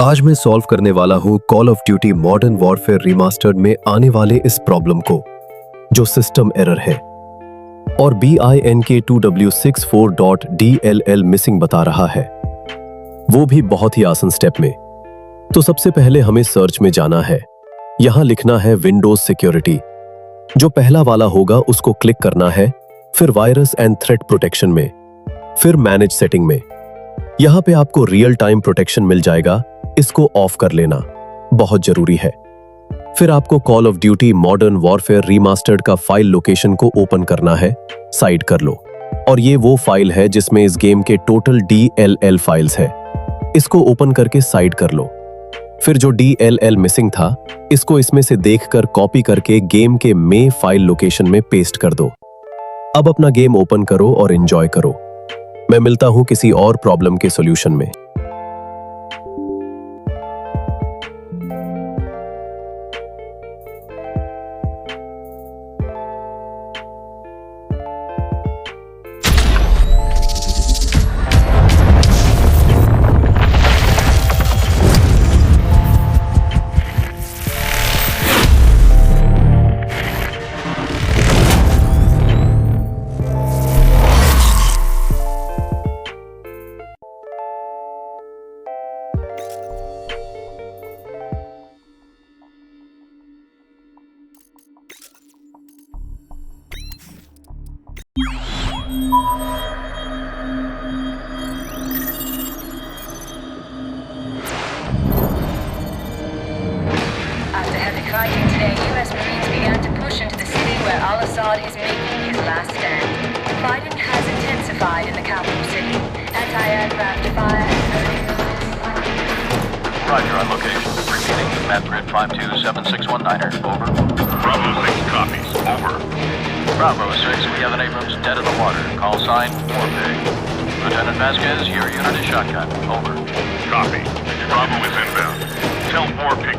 आज मैं सॉल्व करने वाला हूँ call of duty modern warfare remastered में आने वाले इस प्रॉब्लम को, जो सिस्टम एरर है और Bink2w64.dll मिसिंग बता रहा है, वो भी बहुत ही आसान स्टेप में। तो सबसे पहले हमें सर्च में जाना है। यहां लिखना है विंडोज सिक्योरिटी। जो पहला वाला होगा उसको क्लिक करना है, फिर वायरस एंड थ्रेट प्रोटेक्शन में, फिर मैनेज सेटिंग में। यहां पे आपको रियल टाइम प्रोटेक्शन मिल जाएगा, इसको ऑफ कर लेना बहुत जरूरी है। फिर आपको call of duty modern warfare remastered का फाइल लोकेशन को ओपन करना है, साइड कर लो। और ये वो फाइल है जिसमें इस गेम के टोटल DLL फाइल्स है, इसको ओपन करके साइड कर लो। फिर जो DLL मिसिंग था, इसको इसमें से देखकर कॉपी करके गेम के में फाइल लोकेशन में पेस्ट कर दो। अब अपना गेम ओपन करो और एंजॉय करो। मैं मिलता हूं किसी और प्रॉब्लम के सॉल्यूशन में। After heavy fighting today, U.S. Marines began to push into the city where al-Assad is making his last stand. Fighting has intensified in the capital city. Anti-aircraft fire and Roger, on location. Repeating, map grid 527619er. Over. Bravo 6 copies. Over. Bravo 6, we have an Abrams dead in the water. Call sign, Warpig. Lieutenant Vasquez, your unit is shotgun. Over. Copy. Bravo is inbound. Tell Warpig